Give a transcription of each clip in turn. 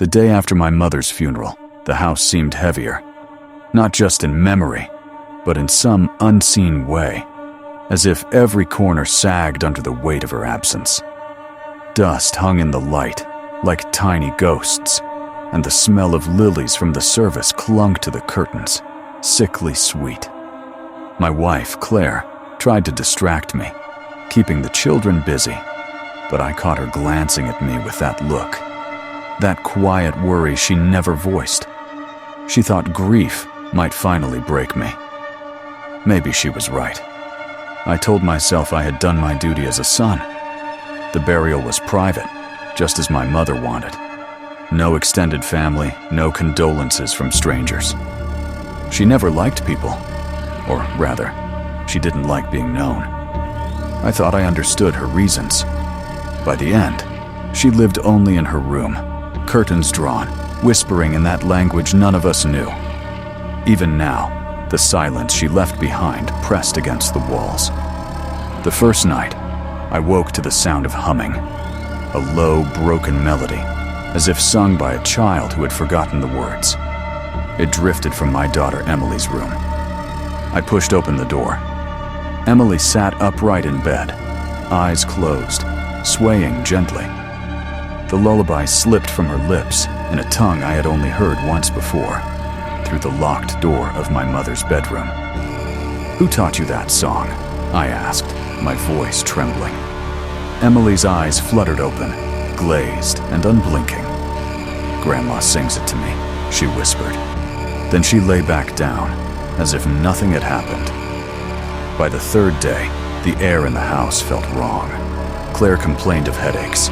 The day after my mother's funeral, the house seemed heavier, not just in memory, but in some unseen way, as if every corner sagged under the weight of her absence. Dust hung in the light, like tiny ghosts, and the smell of lilies from the service clung to the curtains, sickly sweet. My wife, Claire, tried to distract me, keeping the children busy, but I caught her glancing at me with that look, that quiet worry she never voiced. She thought grief might finally break me. Maybe she was right. I told myself I had done my duty as a son. The burial was private, just as my mother wanted. No extended family, no condolences from strangers. She never liked people, or rather, she didn't like being known. I thought I understood her reasons. By the end, she lived only in her room, curtains drawn, whispering in that language none of us knew. Even now, the silence she left behind pressed against the walls. The first night, I woke to the sound of humming, a low, broken melody, as if sung by a child who had forgotten the words. It drifted from my daughter Emily's room. I pushed open the door. Emily sat upright in bed, eyes closed, swaying gently. The lullaby slipped from her lips in a tongue I had only heard once before, through the locked door of my mother's bedroom. "Who taught you that song?" I asked, my voice trembling. Emily's eyes fluttered open, glazed and unblinking. "Grandma sings it to me," she whispered. Then she lay back down, as if nothing had happened. By the third day, the air in the house felt wrong. Claire complained of headaches.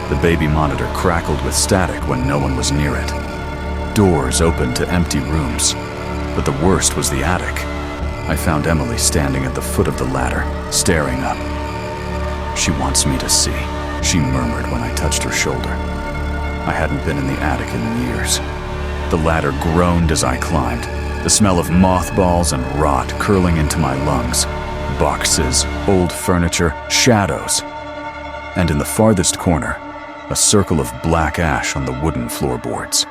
The baby monitor crackled with static when no one was near it. Doors opened to empty rooms, but the worst was the attic. I found Emily standing at the foot of the ladder, staring up. "She wants me to see," she murmured when I touched her shoulder. I hadn't been in the attic in years. The ladder groaned as I climbed, the smell of mothballs and rot curling into my lungs. Boxes, old furniture, shadows. And in the farthest corner, a circle of black ash on the wooden floorboards.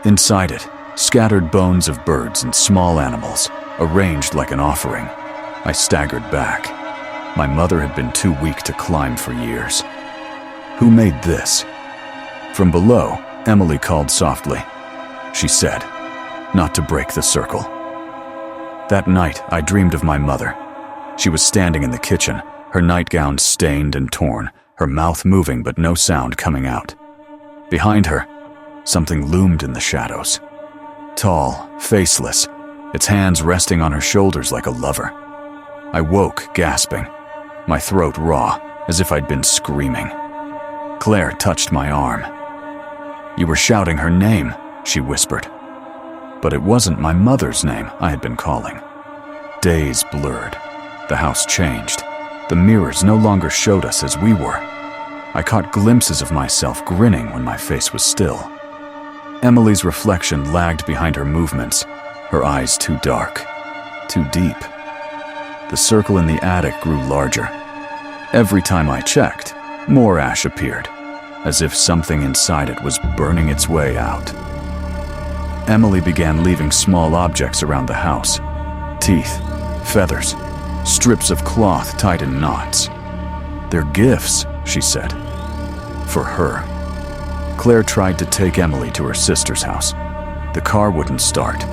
Inside it, scattered bones of birds and small animals, arranged like an offering. I staggered back. My mother had been too weak to climb for years. "Who made this?" From below, Emily called softly. She said, "Not to break the circle." That night, I dreamed of my mother. She was standing in the kitchen, her nightgown stained and torn, her mouth moving but no sound coming out. Behind her, something loomed in the shadows. Tall, faceless, its hands resting on her shoulders like a lover. I woke, gasping, my throat raw, as if I'd been screaming. Claire touched my arm. "You were shouting her name," she whispered. But it wasn't my mother's name I had been calling. Days blurred. The house changed. The mirrors no longer showed us as we were. I caught glimpses of myself grinning when my face was still. Emily's reflection lagged behind her movements, her eyes too dark, too deep. The circle in the attic grew larger. Every time I checked, more ash appeared, as if something inside it was burning its way out. Emily began leaving small objects around the house. Teeth, feathers, strips of cloth tied in knots. "They're gifts," she said. "For her." Claire tried to take Emily to her sister's house. The car wouldn't start.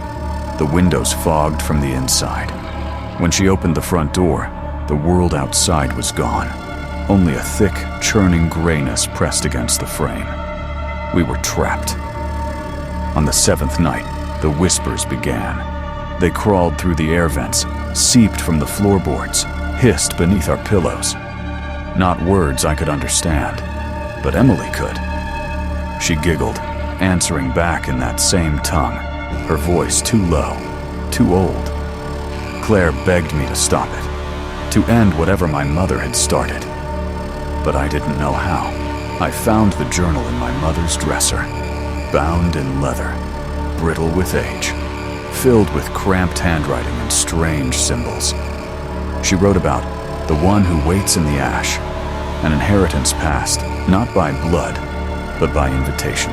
The windows fogged from the inside. When she opened the front door, the world outside was gone. Only a thick, churning grayness pressed against the frame. We were trapped. On the seventh night, the whispers began. They crawled through the air vents, seeped from the floorboards, hissed beneath our pillows. Not words I could understand, but Emily could. She giggled, answering back in that same tongue, her voice too low, too old. Claire begged me to stop it, to end whatever my mother had started. But I didn't know how. I found the journal in my mother's dresser, bound in leather, brittle with age, filled with cramped handwriting and strange symbols. She wrote about the one who waits in the ash, an inheritance passed not by blood, but by invitation.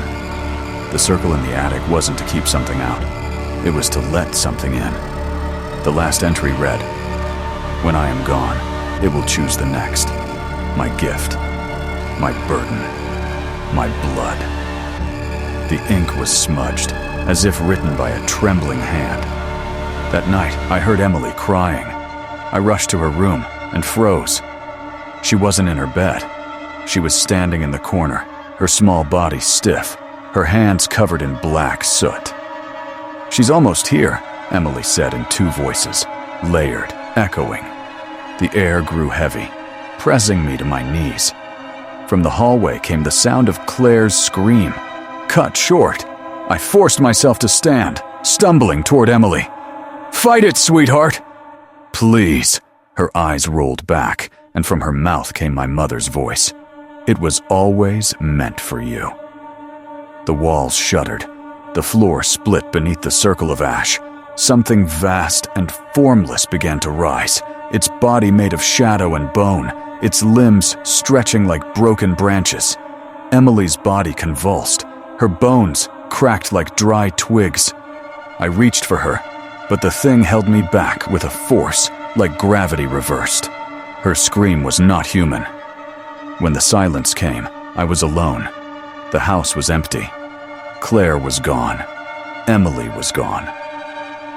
The circle in the attic wasn't to keep something out. It was to let something in. The last entry read, "When I am gone, it will choose the next. My gift, my burden, my blood." The ink was smudged, as if written by a trembling hand. That night, I heard Emily crying. I rushed to her room and froze. She wasn't in her bed. She was standing in the corner, her small body stiff, her hands covered in black soot. "She's almost here," Emily said in two voices, layered, echoing. The air grew heavy, pressing me to my knees. From the hallway came the sound of Claire's scream. Cut short, I forced myself to stand, stumbling toward Emily. "Fight it, sweetheart!" "Please." Her eyes rolled back, and from her mouth came my mother's voice. "It was always meant for you." The walls shuddered. The floor split beneath the circle of ash. Something vast and formless began to rise, its body made of shadow and bone, its limbs stretching like broken branches. Emily's body convulsed, her bones cracked like dry twigs. I reached for her, but the thing held me back with a force like gravity reversed. Her scream was not human. When the silence came, I was alone. The house was empty. Claire was gone. Emily was gone.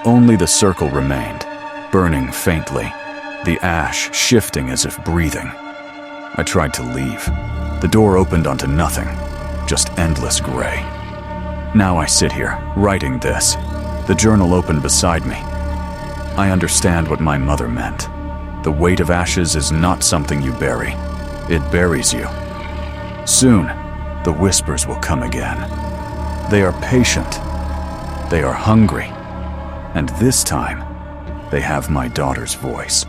Only the circle remained, burning faintly, the ash shifting as if breathing. I tried to leave. The door opened onto nothing, just endless gray. Now I sit here, writing this, the journal open beside me. I understand what my mother meant. The weight of ashes is not something you bury. It buries you. Soon, the whispers will come again. They are patient. They are hungry. And this time, they have my daughter's voice.